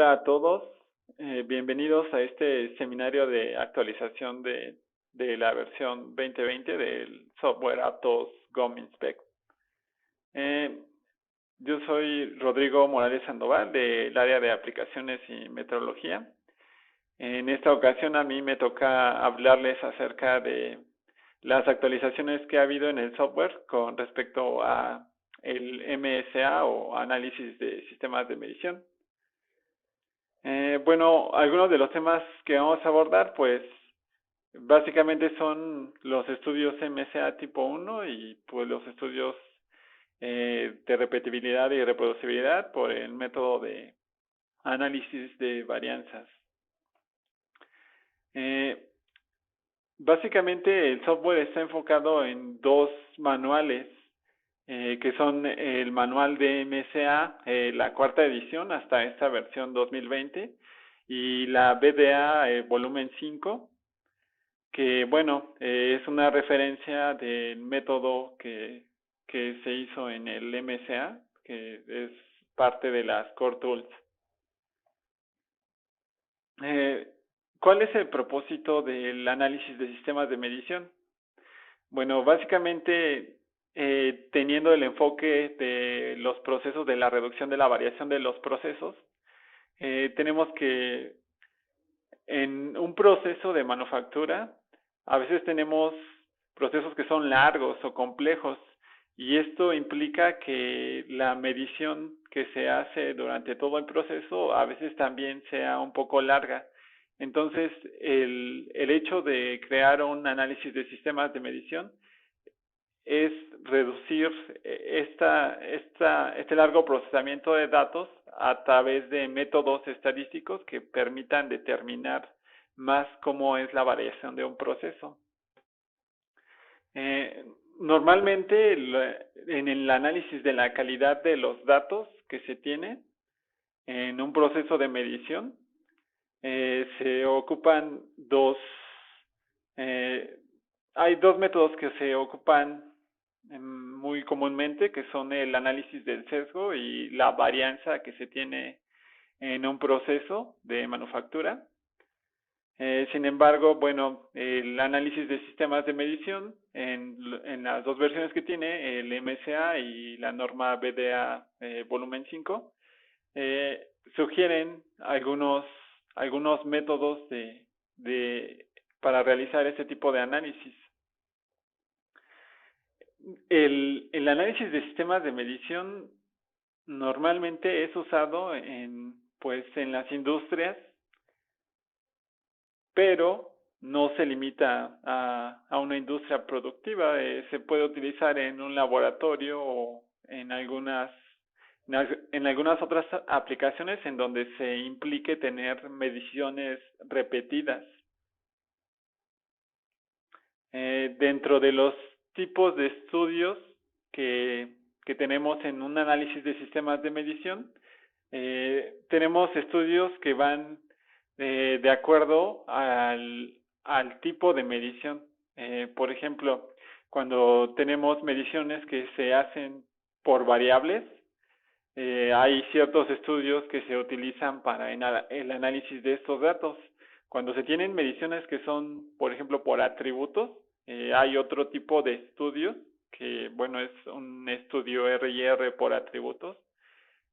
Hola a todos, bienvenidos a este seminario de actualización de la versión 2020 del software Atos GOM Inspect. Yo soy Rodrigo Morales Sandoval del área de aplicaciones y metrología. En esta ocasión a mí me toca hablarles acerca de las actualizaciones que ha habido en el software con respecto a el MSA o análisis de sistemas de medición. Bueno, algunos de los temas que vamos a abordar, pues básicamente son los estudios MSA tipo 1 y pues los estudios de repetibilidad y reproducibilidad por el método de análisis de varianzas. Básicamente el software está enfocado en dos manuales que son el manual de MSA, la cuarta edición hasta esta versión 2020 y la BDA volumen 5, que bueno, es una referencia del método que se hizo en el MSA, que es parte de las Core Tools. ¿Cuál es el propósito del análisis de sistemas de medición? Bueno, básicamente teniendo el enfoque de los procesos de la reducción de la variación de los procesos, tenemos que en un proceso de manufactura, a veces tenemos procesos que son largos o complejos y esto implica que la medición que se hace durante todo el proceso a veces también sea un poco larga. Entonces, el hecho de crear un análisis de sistemas de medición es reducir este largo procesamiento de datos a través de métodos estadísticos que permitan determinar más cómo es la variación de un proceso. Normalmente en el análisis de la calidad de los datos que se tiene en un proceso de medición, se ocupan hay dos métodos que se ocupan muy comúnmente, que son el análisis del sesgo y la varianza que se tiene en un proceso de manufactura. Sin embargo, bueno, el análisis de sistemas de medición en las dos versiones que tiene, el MSA y la norma BDA volumen 5, sugieren algunos métodos para realizar este tipo de análisis. El análisis de sistemas de medición normalmente es usado en las industrias, pero no se limita a una industria productiva. Se puede utilizar en un laboratorio o en algunas otras aplicaciones en donde se implique tener mediciones repetidas. Dentro de los tipos de estudios que tenemos en un análisis de sistemas de medición, tenemos estudios que van de acuerdo al tipo de medición. Por ejemplo, cuando tenemos mediciones que se hacen por variables, hay ciertos estudios que se utilizan para el análisis de estos datos. Cuando se tienen mediciones que son, por ejemplo, por atributos, hay otro tipo de estudios que, bueno, es un estudio R&R por atributos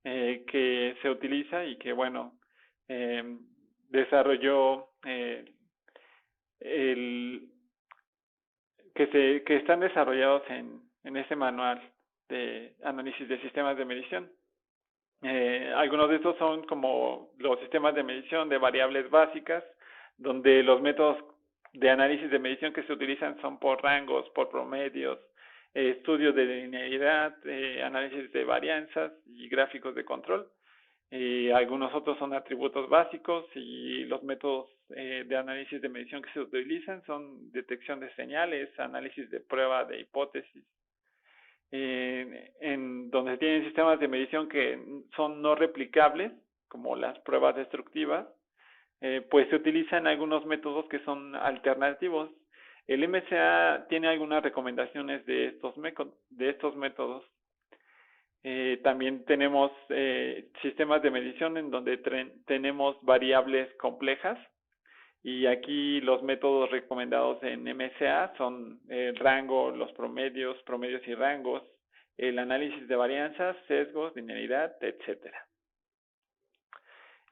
que se utiliza y que, bueno, desarrolló que están desarrollados en ese manual de análisis de sistemas de medición. Algunos de estos son como los sistemas de medición de variables básicas, donde los métodos de análisis de medición que se utilizan son por rangos, por promedios, estudios de linealidad, análisis de varianzas y gráficos de control. Algunos otros son atributos básicos y los métodos de análisis de medición que se utilizan son detección de señales, análisis de prueba de hipótesis. En donde se tienen sistemas de medición que son no replicables, como las pruebas destructivas, pues se utilizan algunos métodos que son alternativos. El MSA tiene algunas recomendaciones de estos métodos. También tenemos sistemas de medición en donde tenemos variables complejas, y aquí los métodos recomendados en MSA son el rango, los promedios y rangos, el análisis de varianzas, sesgos, linealidad, etcétera.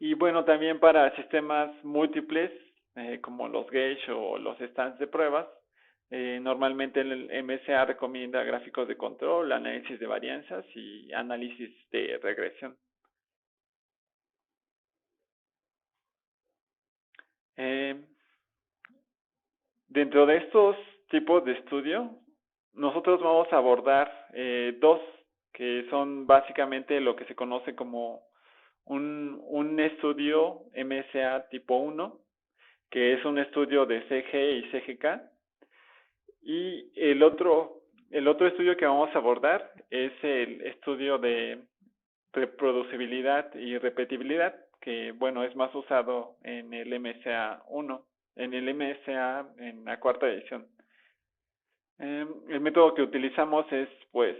Y bueno, también para sistemas múltiples, como los gauge o los stands de pruebas, normalmente el MSA recomienda gráficos de control, análisis de varianzas y análisis de regresión. Dentro de estos tipos de estudio, nosotros vamos a abordar dos, que son básicamente lo que se conoce como un estudio MSA tipo 1, que es un estudio de CG y CGK, y el otro estudio que vamos a abordar es el estudio de reproducibilidad y repetibilidad, que bueno, es más usado en el MSA 1, en el MSA en la cuarta edición. El método que utilizamos es pues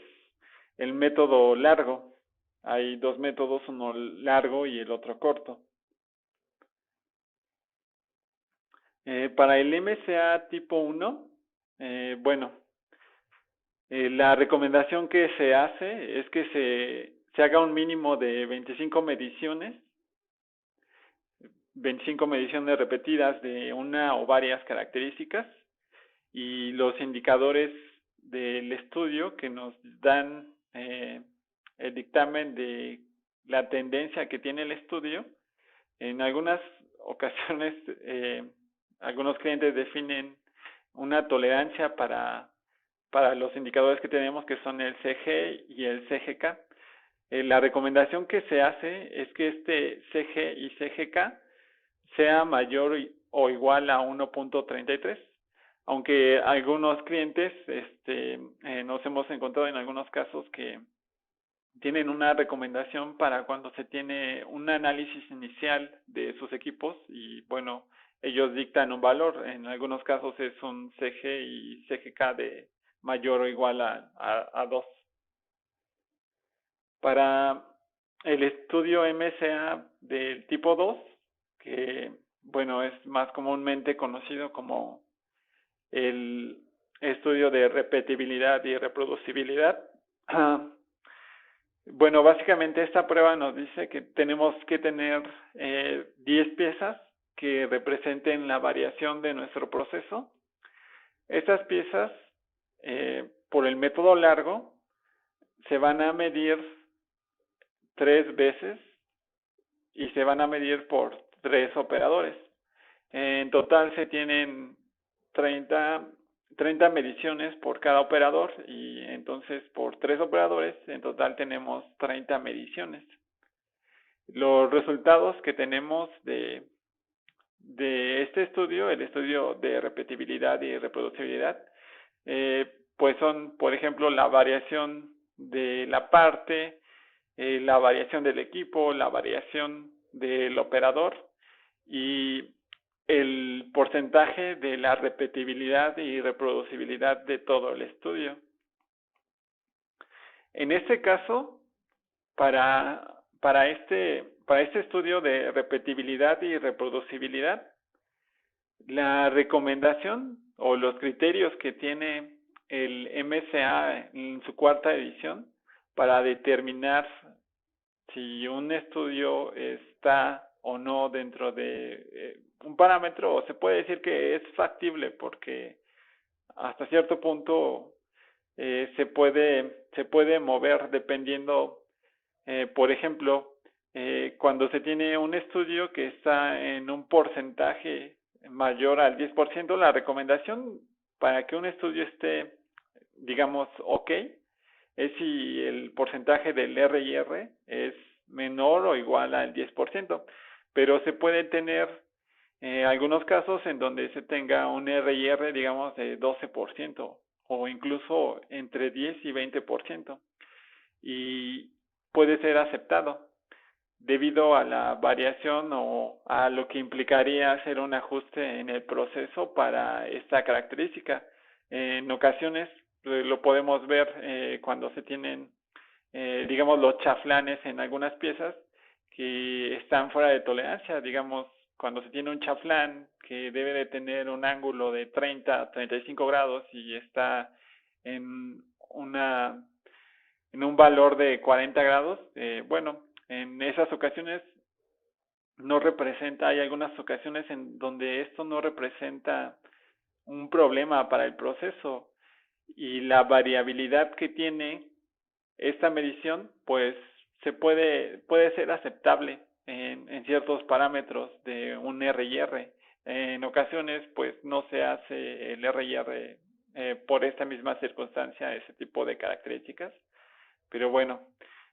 el método largo. Hay dos métodos, uno largo y el otro corto. Para el MSA tipo 1, bueno, la recomendación que se hace es que se haga un mínimo de 25 mediciones repetidas de una o varias características, y los indicadores del estudio que nos dan el dictamen de la tendencia que tiene el estudio. En algunas ocasiones, algunos clientes definen una tolerancia para los indicadores que tenemos, que son el CG y el CGK. La recomendación que se hace es que este CG y CGK sea mayor o igual a 1.33, aunque algunos clientes nos hemos encontrado en algunos casos que tienen una recomendación para cuando se tiene un análisis inicial de sus equipos, y bueno, ellos dictan un valor. En algunos casos es un CG y CGK de mayor o igual a 2. Para el estudio MSA del tipo 2, que bueno, es más comúnmente conocido como el estudio de repetibilidad y reproducibilidad, bueno, básicamente esta prueba nos dice que tenemos que tener 10 piezas que representen la variación de nuestro proceso. Estas piezas, por el método largo, se van a medir 3 veces y se van a medir por 3 operadores. En total se tienen 30 mediciones por cada operador, y entonces por 3 operadores en total tenemos 30 mediciones. Los resultados que tenemos de este estudio, el estudio de repetibilidad y reproducibilidad, pues son, por ejemplo, la variación de la parte, la variación del equipo, la variación del operador y el porcentaje de la repetibilidad y reproducibilidad de todo el estudio. En este caso, para este estudio de repetibilidad y reproducibilidad, la recomendación o los criterios que tiene el MSA en su cuarta edición para determinar si un estudio está o no dentro de un parámetro, o se puede decir que es factible, porque hasta cierto punto se puede mover dependiendo, por ejemplo, cuando se tiene un estudio que está en un porcentaje mayor al 10%, la recomendación para que un estudio esté, digamos, ok, es si el porcentaje del R&R es menor o igual al 10%, pero se puede tener algunos casos en donde se tenga un R&R, digamos, de 12% o incluso entre 10 y 20%, y puede ser aceptado debido a la variación o a lo que implicaría hacer un ajuste en el proceso para esta característica. En ocasiones lo podemos ver cuando se tienen digamos, los chaflanes en algunas piezas que están fuera de tolerancia. Digamos, cuando se tiene un chaflán que debe de tener un ángulo de 30 a 35 grados y está en en un valor de 40 grados, bueno, en esas ocasiones no representa, hay algunas ocasiones en donde esto no representa un problema para el proceso, y la variabilidad que tiene esta medición, pues puede ser aceptable en ciertos parámetros de un R&R. En ocasiones, pues no se hace el R&R por esta misma circunstancia, ese tipo de características. Pero bueno,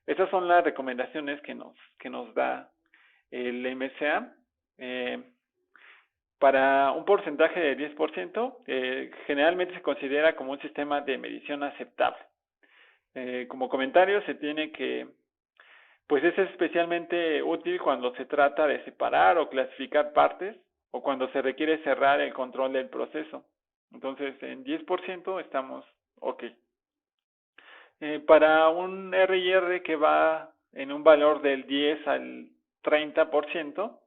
esas son las recomendaciones que nos da el MCA. Para un porcentaje de 10%, generalmente se considera como un sistema de medición aceptable. Como comentario, se tiene que, pues es especialmente útil cuando se trata de separar o clasificar partes o cuando se requiere cerrar el control del proceso. Entonces, en 10% estamos ok. Para un R&R que va en un valor del 10 al 30%,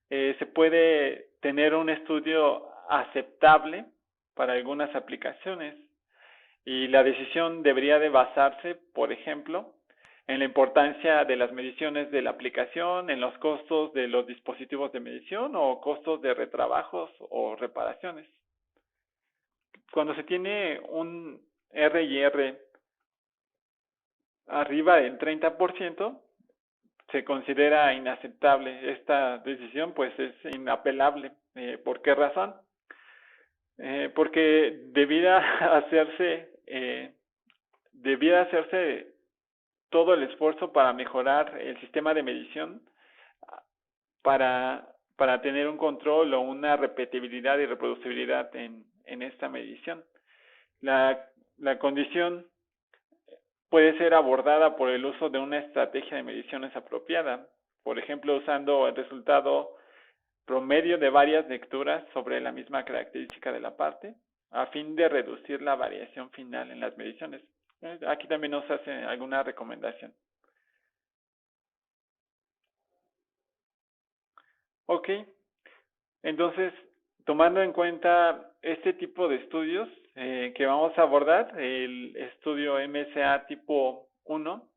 se puede tener un estudio aceptable para algunas aplicaciones, y la decisión debería de basarse, por ejemplo, en la importancia de las mediciones de la aplicación, en los costos de los dispositivos de medición o costos de retrabajos o reparaciones. Cuando se tiene un R&R arriba del 30%, se considera inaceptable. Esta decisión pues es inapelable. ¿Por qué razón? Porque debía hacerse todo el esfuerzo para mejorar el sistema de medición para tener un control o una repetibilidad y reproducibilidad en esta medición. La condición puede ser abordada por el uso de una estrategia de mediciones apropiada, por ejemplo, usando el resultado promedio de varias lecturas sobre la misma característica de la parte, a fin de reducir la variación final en las mediciones. Aquí también nos hace alguna recomendación. Ok, entonces, tomando en cuenta este tipo de estudios que vamos a abordar, el estudio MSA tipo 1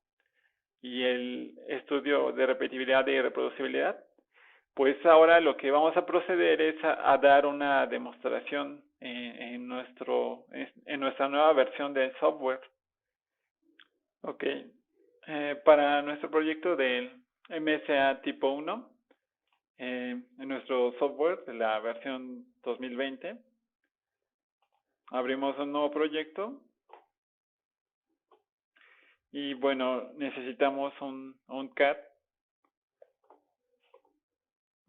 y el estudio de repetibilidad y reproducibilidad, pues ahora lo que vamos a proceder es a dar una demostración en nuestra nueva versión del software. Ok, para nuestro proyecto del MSA tipo 1, en nuestro software de la versión 2020, abrimos un nuevo proyecto y bueno, necesitamos un CAD,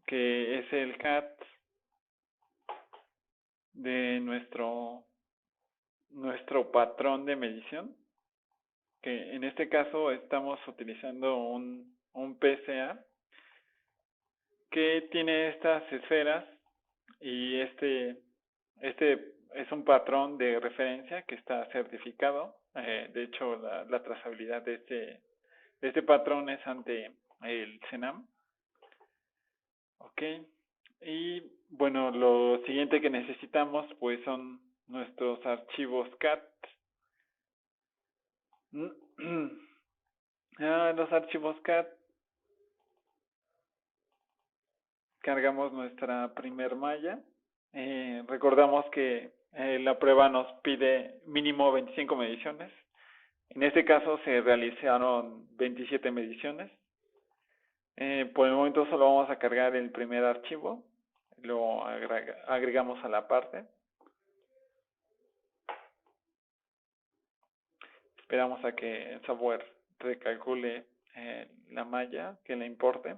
que es el CAD de nuestro patrón de medición, que en este caso estamos utilizando un PCA que tiene estas esferas, y este es un patrón de referencia que está certificado. De hecho, la trazabilidad de este patrón es ante el CENAM. Ok, y bueno, lo siguiente que necesitamos pues son nuestros archivos CAD. Los archivos CAD, cargamos nuestra primer malla. Recordamos que la prueba nos pide mínimo 25 mediciones. En este caso se realizaron 27 mediciones. Por el momento solo vamos a cargar el primer archivo, lo agregamos a la parte. Esperamos a que el software recalcule la malla que le importe.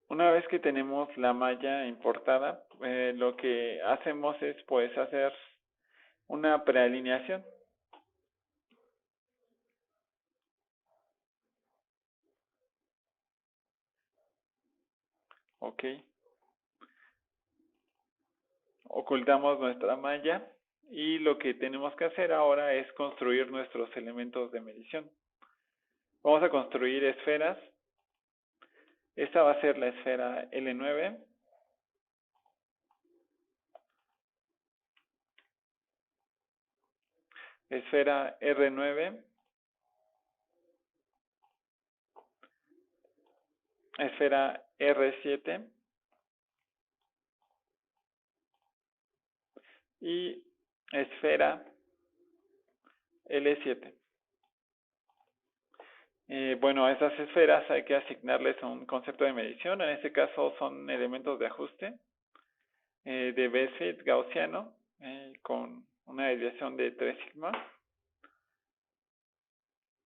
Una vez que tenemos la malla importada, lo que hacemos es pues hacer una prealineación. Ok. Ocultamos nuestra malla y lo que tenemos que hacer ahora es construir nuestros elementos de medición. Vamos a construir esferas. Esta va a ser la esfera L9. Esfera R9. Esfera R7. Y esfera L7. Bueno, a estas esferas hay que asignarles un concepto de medición. En este caso son elementos de ajuste de base-fit gaussiano con una desviación de 3 sigma.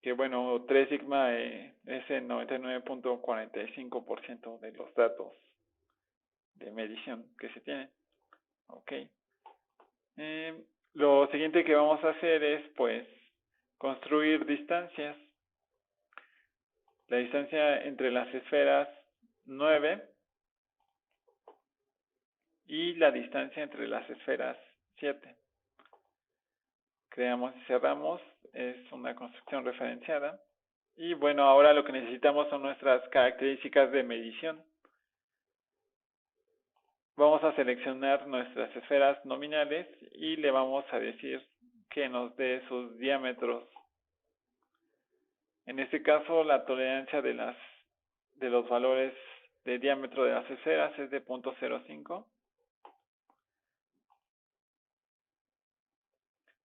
Que bueno, 3 sigma es el 99.45% de los datos de medición que se tienen. Ok. Lo siguiente que vamos a hacer es pues construir distancias. La distancia entre las esferas 9 y la distancia entre las esferas 7. Creamos y cerramos, es una construcción referenciada. Y bueno, ahora lo que necesitamos son nuestras características de medición. Vamos a seleccionar nuestras esferas nominales y le vamos a decir que nos dé sus diámetros. En este caso, la tolerancia de los valores de diámetro de las esferas es de 0.05.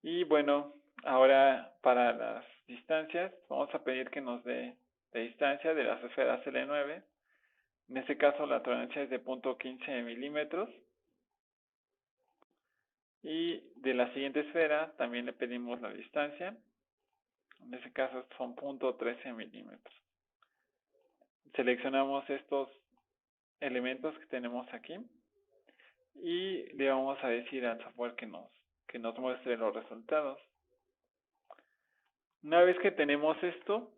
Y bueno, ahora para las distancias, vamos a pedir que nos dé la distancia de las esferas L9. En este caso, la tolerancia es de 0.15 milímetros. Y de la siguiente esfera también le pedimos la distancia. En este caso son 0.13 milímetros. Seleccionamos estos elementos que tenemos aquí y le vamos a decir al software que nos muestre los resultados. Una vez que tenemos esto,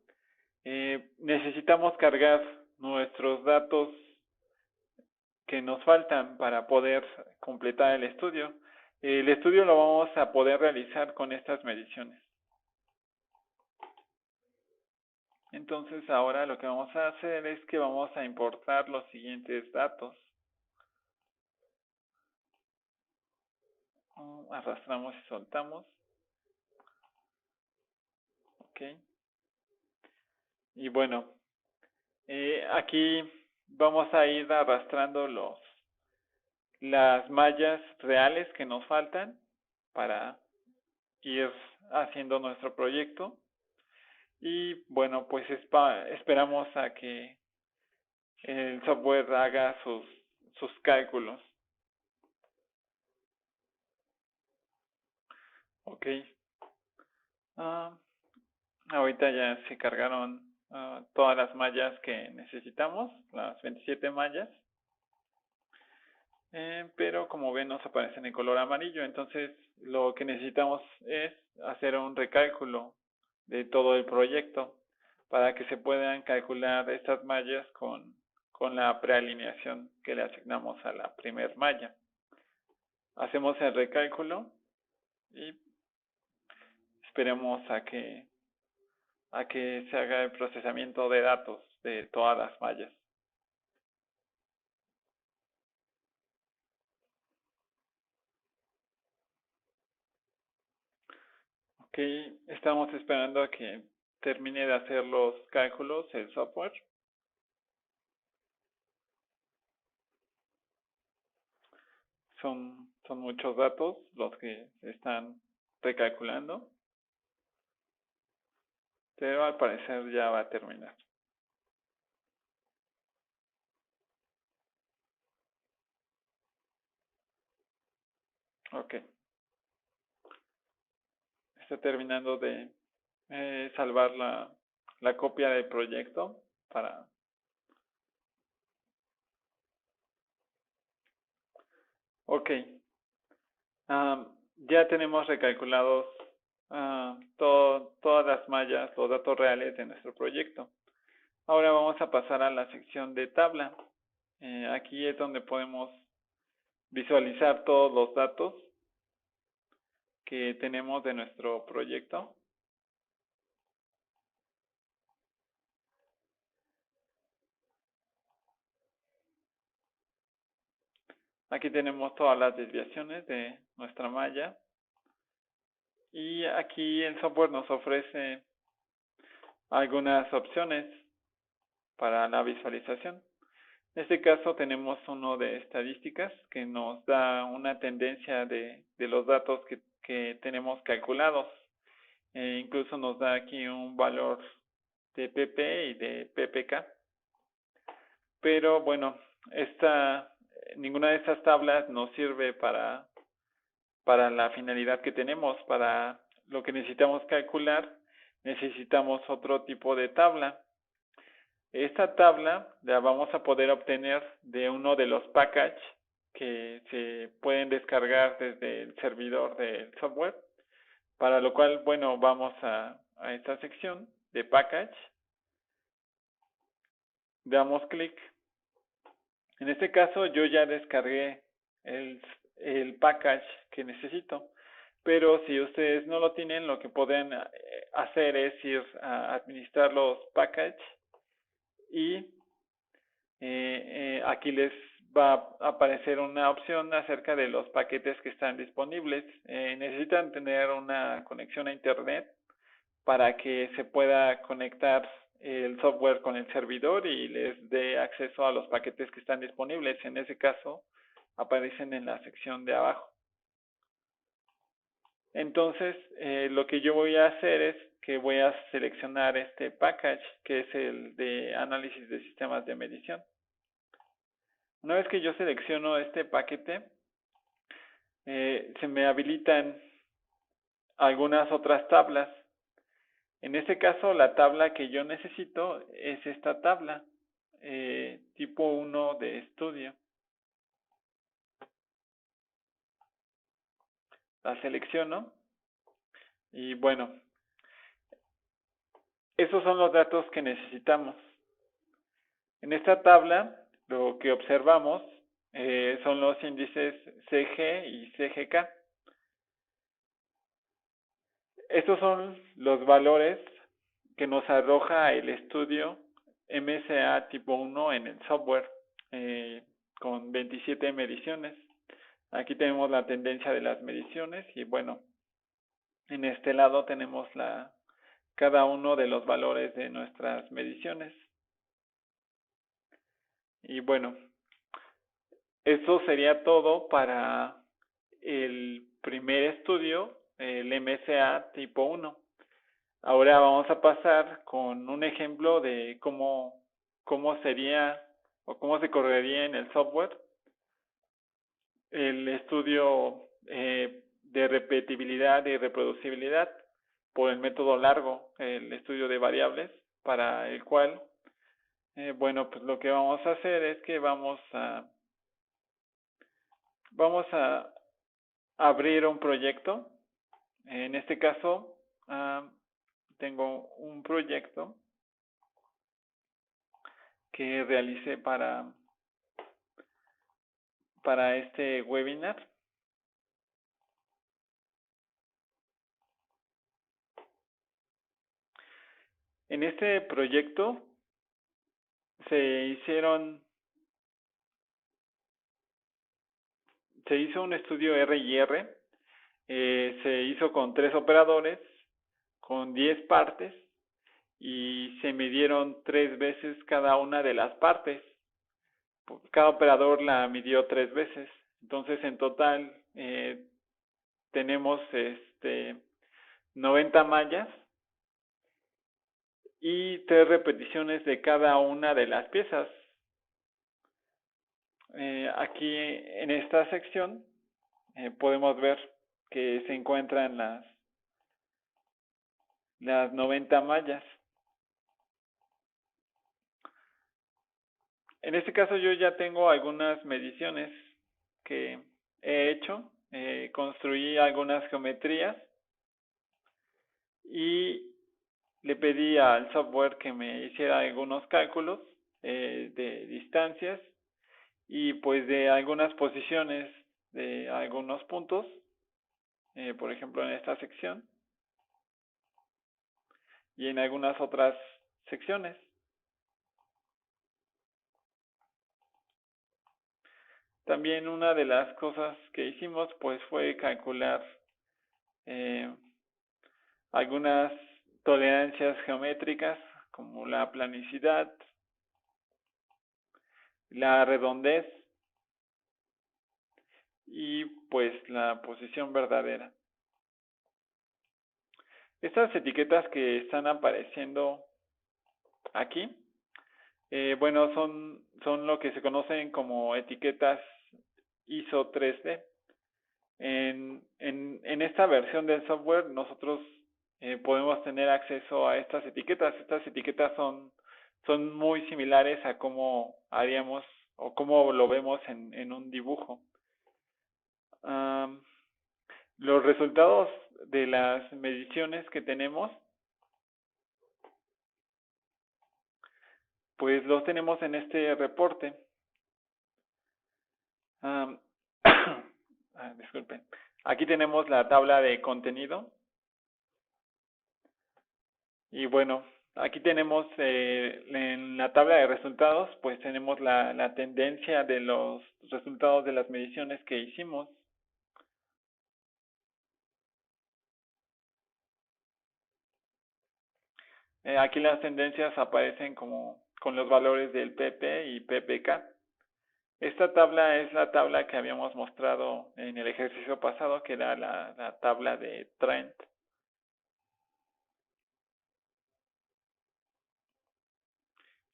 necesitamos cargar nuestros datos que nos faltan para poder completar el estudio. El estudio lo vamos a poder realizar con estas mediciones. Entonces ahora lo que vamos a hacer es que vamos a importar los siguientes datos. Arrastramos y soltamos. Ok. Y bueno, aquí vamos a ir arrastrando las mallas reales que nos faltan para ir haciendo nuestro proyecto. Y bueno, pues esperamos a que el software haga sus cálculos. Ok. Ahorita ya se cargaron todas las mallas que necesitamos, las 27 mallas. Pero como ven nos aparecen en color amarillo, entonces lo que necesitamos es hacer un recálculo de todo el proyecto para que se puedan calcular estas mallas con la prealineación que le asignamos a la primer malla. Hacemos el recálculo y esperemos a que se haga el procesamiento de datos de todas las mallas. Ok, estamos esperando a que termine de hacer los cálculos el software. Son muchos datos los que se están recalculando, pero al parecer ya va a terminar. Ok. Está terminando de salvar la copia del proyecto para... Ok. Ya tenemos recalculados todas las mallas, los datos reales de nuestro proyecto. Ahora vamos a pasar a la sección de tabla. Aquí es donde podemos visualizar todos los datos. que tenemos de nuestro proyecto. Aquí tenemos todas las desviaciones de nuestra malla. Y aquí el software nos ofrece algunas opciones para la visualización. En este caso tenemos uno de estadísticas que nos da una tendencia de los datos que tenemos calculados. Incluso nos da aquí un valor de PP y de PPK. Pero bueno, ninguna de estas tablas nos sirve para la finalidad que tenemos. Para lo que necesitamos calcular, necesitamos otro tipo de tabla. Esta tabla la vamos a poder obtener de uno de los packages que se pueden descargar desde el servidor del software, para lo cual, bueno, vamos a esta sección de package, damos clic. En este caso yo ya descargué el package que necesito, pero si ustedes no lo tienen, lo que pueden hacer es ir a administrar los packages y aquí les va a aparecer una opción acerca de los paquetes que están disponibles. Necesitan tener una conexión a internet para que se pueda conectar el software con el servidor y les dé acceso a los paquetes que están disponibles. En ese caso, aparecen en la sección de abajo. Entonces, lo que yo voy a hacer es que voy a seleccionar este package, que es el de análisis de sistemas de medición. Una vez que yo selecciono este paquete, se me habilitan algunas otras tablas. En este caso, la tabla que yo necesito es esta tabla, tipo 1 de estudio. La selecciono y bueno, esos son los datos que necesitamos. En esta tabla, lo que observamos son los índices CG y CGK. Estos son los valores que nos arroja el estudio MSA tipo 1 en el software, con 27 mediciones. Aquí tenemos la tendencia de las mediciones y bueno, en este lado tenemos cada uno de los valores de nuestras mediciones. Y bueno, eso sería todo para el primer estudio, el MSA tipo 1. Ahora vamos a pasar con un ejemplo de cómo sería o cómo se correría en el software el estudio de repetibilidad y reproducibilidad por el método largo, el estudio de variables, para el cual, bueno, pues lo que vamos a hacer es que vamos a abrir un proyecto. En este caso, tengo un proyecto que realicé para este webinar. En este proyecto se hizo un estudio R&R, se hizo con 3 operadores, con 10 partes, y se midieron 3 veces cada una de las partes. Cada operador la midió 3 veces. Entonces, en total, tenemos 90 mallas y 3 repeticiones de cada una de las piezas. Aquí en esta sección podemos ver que se encuentran las 90 mallas. En este caso yo ya tengo algunas mediciones que he hecho. Construí algunas geometrías y le pedí al software que me hiciera algunos cálculos de distancias y pues de algunas posiciones de algunos puntos por ejemplo en esta sección y en algunas otras secciones. También una de las cosas que hicimos pues fue calcular algunas tolerancias geométricas como la planicidad, la redondez y pues la posición verdadera. Estas etiquetas que están apareciendo aquí, bueno, son lo que se conocen como etiquetas ISO 3D. En esta versión del software nosotros podemos tener acceso a estas etiquetas. Estas etiquetas son muy similares a cómo haríamos o cómo lo vemos en un dibujo. Los resultados de las mediciones que tenemos, pues los tenemos en este reporte. Disculpen. Aquí tenemos la tabla de contenido. Y bueno, aquí tenemos en la tabla de resultados, pues tenemos la tendencia de los resultados de las mediciones que hicimos. Aquí las tendencias aparecen como con los valores del PP y PPK. Esta tabla es la tabla que habíamos mostrado en el ejercicio pasado, que era la tabla de trend.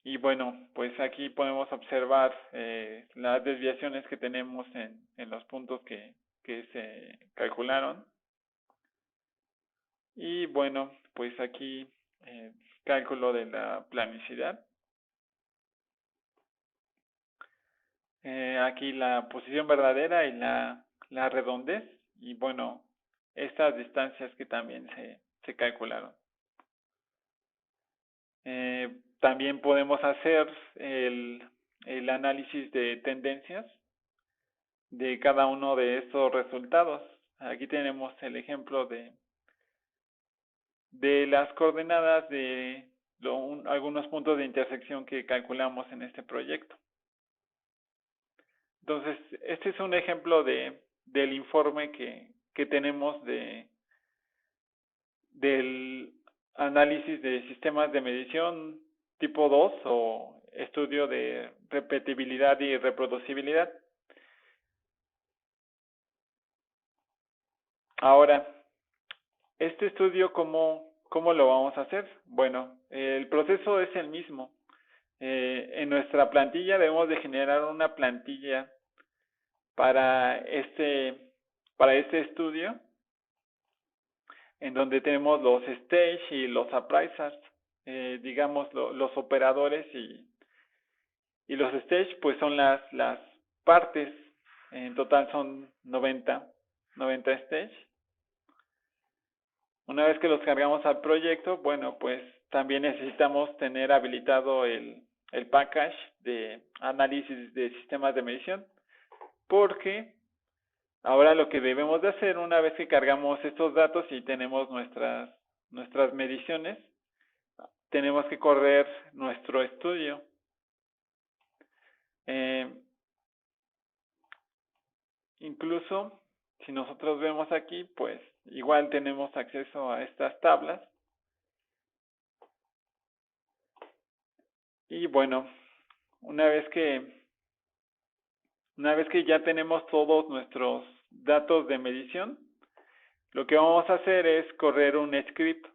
Y bueno, pues aquí podemos observar las desviaciones que tenemos en los puntos que se calcularon. Y bueno, pues aquí cálculo de la planicidad. Aquí la posición verdadera y la redondez. Y bueno, estas distancias que también se calcularon. También podemos hacer el análisis de tendencias de cada uno de estos resultados. Aquí tenemos el ejemplo de las coordenadas de algunos puntos de intersección que calculamos en este proyecto. Entonces, este es un ejemplo del informe que tenemos del análisis de sistemas de medición tipo 2 o estudio de repetibilidad y reproducibilidad. Ahora, este estudio, ¿cómo lo vamos a hacer? Bueno, el proceso es el mismo. En nuestra plantilla debemos de generar una plantilla para este estudio, en donde tenemos los stage y los appraisers, digamos los operadores y los stage pues son las partes. En total son 90 stage. Una vez que los cargamos al proyecto, bueno, pues también necesitamos tener habilitado el package de análisis de sistemas de medición, porque ahora lo que debemos de hacer una vez que cargamos estos datos y tenemos nuestras mediciones, tenemos que correr nuestro estudio. Incluso si nosotros vemos aquí, pues igual tenemos acceso a estas tablas. Y bueno, una vez que ya tenemos todos nuestros datos de medición, lo que vamos a hacer es correr un script.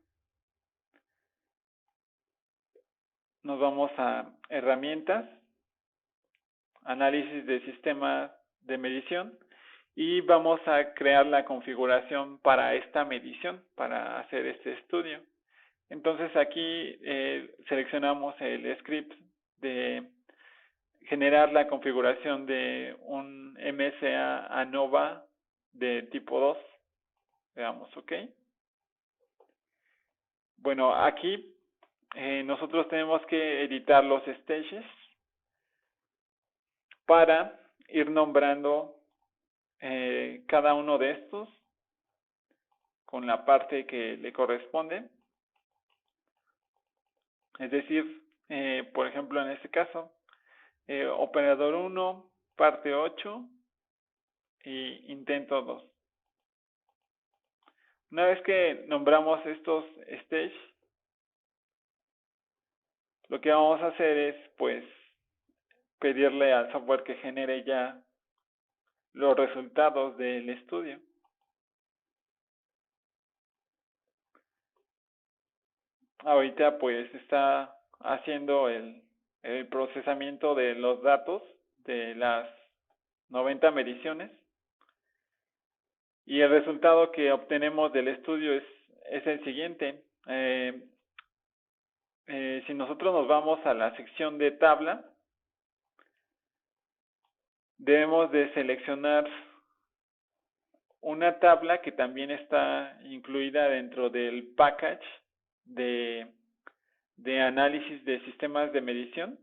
Nos vamos a herramientas, análisis de sistema de medición, y vamos a crear la configuración para esta medición, para hacer este estudio. Entonces aquí seleccionamos el script de generar la configuración de un MSA ANOVA de tipo 2. Veamos, ok. Bueno, aquí nosotros tenemos que editar los stages para ir nombrando cada uno de estos con la parte que le corresponde. Es decir, por ejemplo, en este caso, operador 1, parte 8 y intento 2. Una vez que nombramos estos stage, lo que vamos a hacer es, pues, pedirle al software que genere ya los resultados del estudio. Ahorita, pues, está haciendo el procesamiento de los datos de las 90 mediciones. Y el resultado que obtenemos del estudio es el siguiente. Si nosotros nos vamos a la sección de tabla, debemos de seleccionar una tabla que también está incluida dentro del package de análisis de sistemas de medición,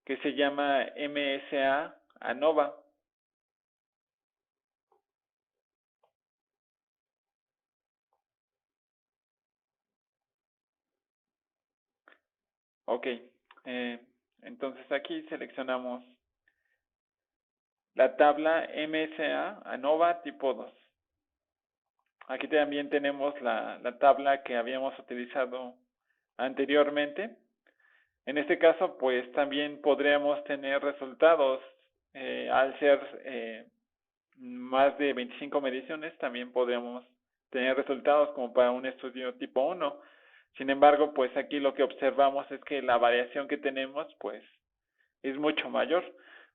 que se llama MSA ANOVA. Ok, entonces aquí seleccionamos la tabla MSA ANOVA tipo 2. Aquí también tenemos la tabla que habíamos utilizado anteriormente. En este caso, pues también podríamos tener resultados al ser más de 25 mediciones, también podríamos tener resultados como para un estudio tipo 1. Sin embargo, pues aquí lo que observamos es que la variación que tenemos, pues, es mucho mayor,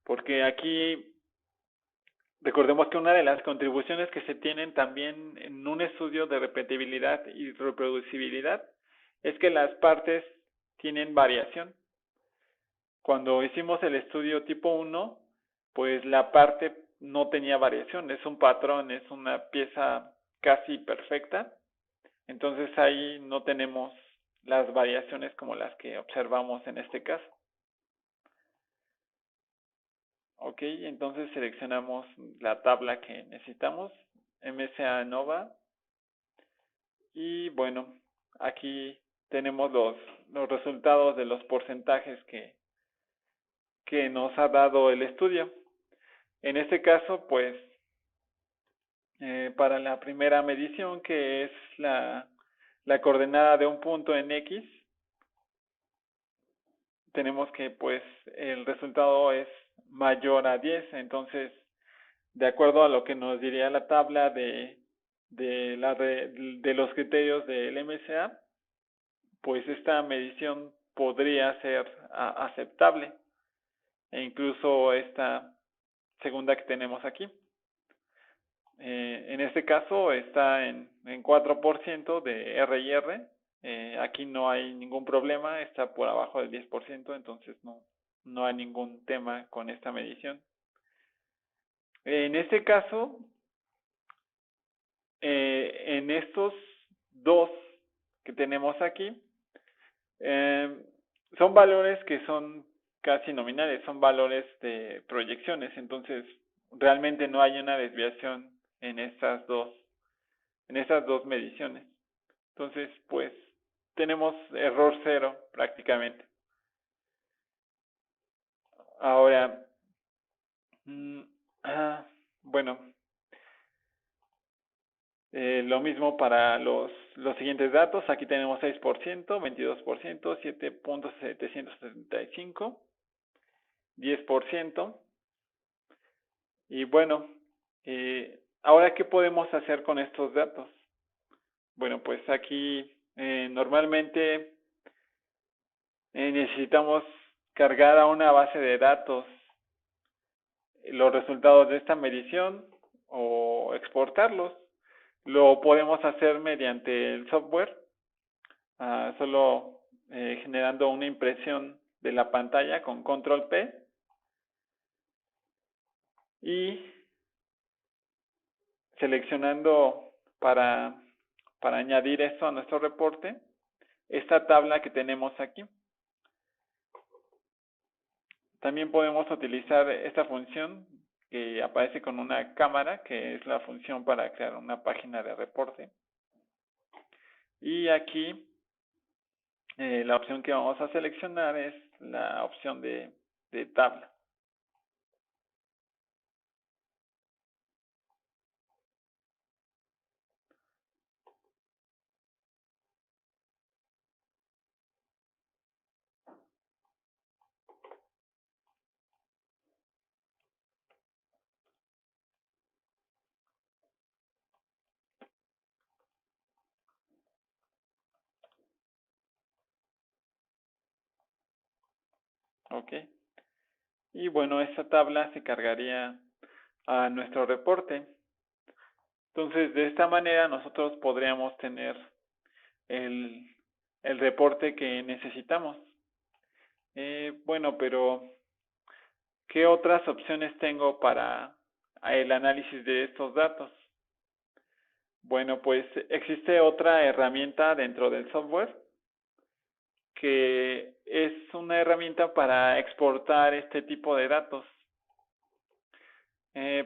porque aquí recordemos que una de las contribuciones que se tienen también en un estudio de repetibilidad y reproducibilidad es que las partes tienen variación. Cuando hicimos el estudio tipo 1, pues la parte no tenía variación, es un patrón, es una pieza casi perfecta. Entonces ahí no tenemos las variaciones como las que observamos en este caso. Ok, entonces seleccionamos la tabla que necesitamos, MSA ANOVA, y bueno, aquí tenemos los resultados de los porcentajes que nos ha dado el estudio. En este caso, pues, para la primera medición, que es la coordenada de un punto en X, tenemos que, pues, el resultado es mayor a 10. Entonces, de acuerdo a lo que nos diría la tabla de los criterios del MSA, pues esta medición podría ser aceptable, e incluso esta segunda que tenemos aquí. En este caso está en 4% de R&R. Aquí no hay ningún problema, está por abajo del 10%, entonces no hay ningún tema con esta medición. En este caso, en estos dos que tenemos aquí, son valores que son casi nominales, son valores de proyecciones, entonces realmente no hay una desviación en estas dos mediciones. Entonces, pues, tenemos error cero prácticamente. Ahora, bueno, lo mismo para los siguientes datos. Aquí tenemos 6%, 22%, 7.775, 10%. Y bueno, ahora, ¿qué podemos hacer con estos datos? Bueno, pues aquí normalmente necesitamos cargar a una base de datos los resultados de esta medición o exportarlos. Lo podemos hacer mediante el software, solo generando una impresión de la pantalla con control P y seleccionando para añadir esto a nuestro reporte, esta tabla que tenemos aquí. También podemos utilizar esta función que aparece con una cámara, que es la función para crear una página de reporte. Y aquí la opción que vamos a seleccionar es la opción de tabla. Ok. Y bueno, esta tabla se cargaría a nuestro reporte. Entonces, de esta manera nosotros podríamos tener el, el reporte que necesitamos. Bueno, pero ¿qué otras opciones tengo para el análisis de estos datos? Bueno, pues existe otra herramienta dentro del software que es una herramienta para exportar este tipo de datos.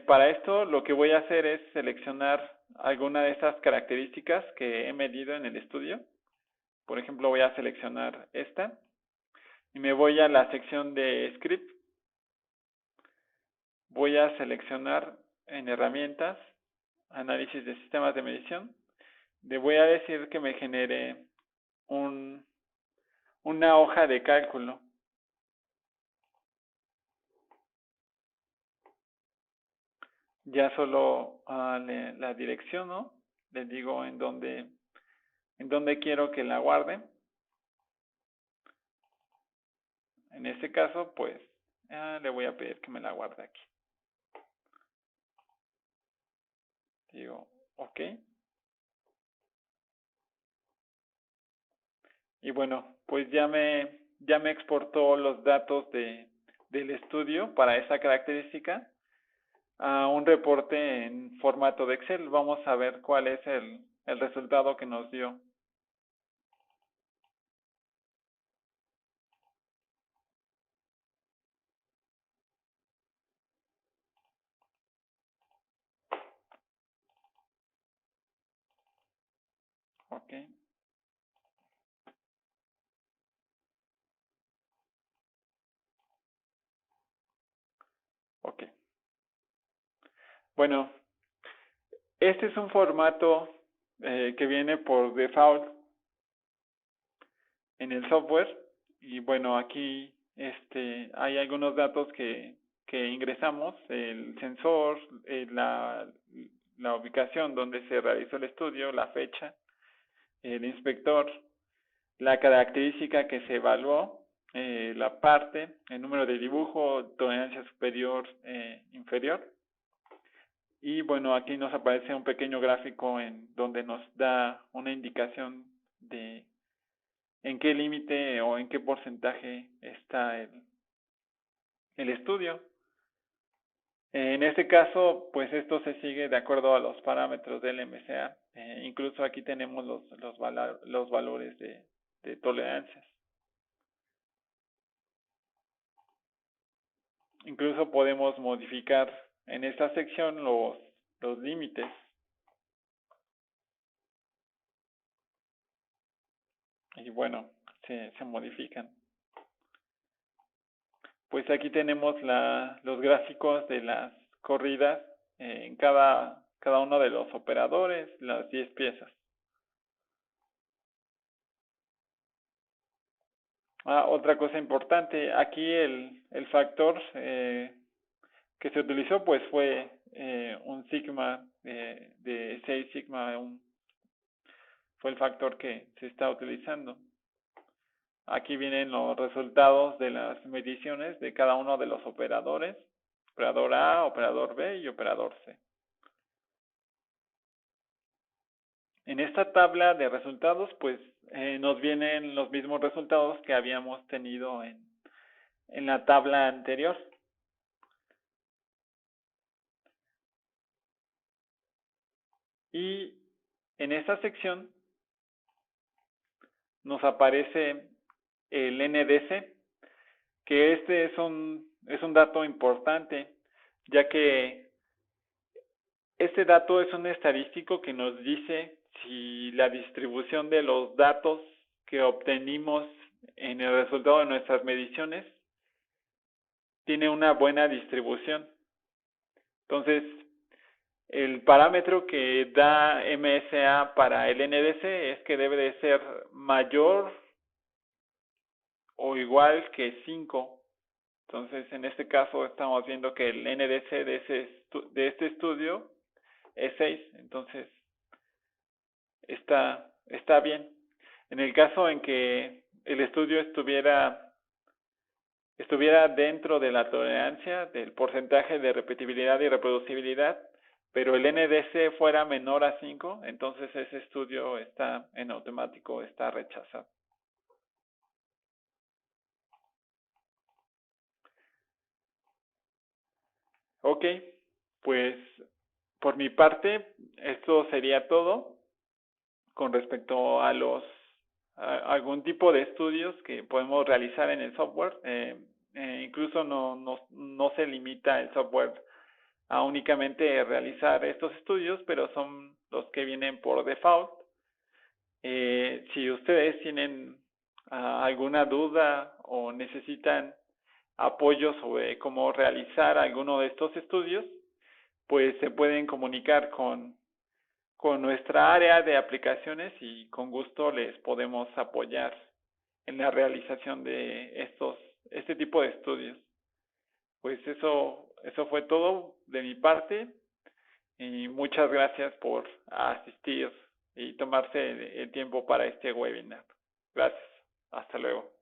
Para esto lo que voy a hacer es seleccionar alguna de estas características que he medido en el estudio. Por ejemplo, voy a seleccionar esta y me voy a la sección de script. Voy a seleccionar en herramientas, análisis de sistemas de medición. Le voy a decir que me genere una hoja de cálculo. Ya solo la direcciono, le digo en dónde quiero que la guarde. En este caso, pues, le voy a pedir que me la guarde aquí. Digo, ok. Y bueno, pues ya me exportó los datos del estudio para esa característica a un reporte en formato de Excel. Vamos a ver cuál es el resultado que nos dio. Ok. Ok. Bueno, este es un formato que viene por default en el software. Y bueno, aquí hay algunos datos que ingresamos, el sensor, la ubicación donde se realizó el estudio, la fecha, el inspector, la característica que se evaluó, la parte, el número de dibujo, tolerancia superior, inferior. Y bueno, aquí nos aparece un pequeño gráfico en donde nos da una indicación de en qué límite o en qué porcentaje está el estudio. En este caso, pues esto se sigue de acuerdo a los parámetros del MCA. Incluso aquí tenemos los valores de tolerancias. Incluso podemos modificar en esta sección los límites. Y bueno, se modifican. Pues aquí tenemos los gráficos de las corridas en cada uno de los operadores, las 10 piezas. Otra cosa importante, aquí el factor que se utilizó pues fue un sigma de 6 sigma, fue el factor que se está utilizando. Aquí vienen los resultados de las mediciones de cada uno de los operadores, operador A, operador B y operador C. En esta tabla de resultados, pues nos vienen los mismos resultados que habíamos tenido en la tabla anterior. Y en esta sección nos aparece el NDC, que es un dato importante, ya que este dato es un estadístico que nos dice si la distribución de los datos que obtenimos en el resultado de nuestras mediciones tiene una buena distribución. Entonces, el parámetro que da MSA para el NDC es que debe de ser mayor o igual que 5. Entonces, en este caso estamos viendo que el NDC de este estudio es 6. Entonces, está bien. En el caso en que el estudio estuviera dentro de la tolerancia del porcentaje de repetibilidad y reproducibilidad, pero el NDC fuera menor a 5, entonces ese estudio está en automático, está rechazado. Ok, pues por mi parte, esto sería todo con respecto a algún tipo de estudios que podemos realizar en el software. Incluso no se limita el software a únicamente realizar estos estudios, pero son los que vienen por default. Si ustedes tienen alguna duda o necesitan apoyo sobre cómo realizar alguno de estos estudios, pues se pueden comunicar con nuestra área de aplicaciones y con gusto les podemos apoyar en la realización de este tipo de estudios. Pues eso fue todo de mi parte y muchas gracias por asistir y tomarse el tiempo para este webinar. Gracias. Hasta luego.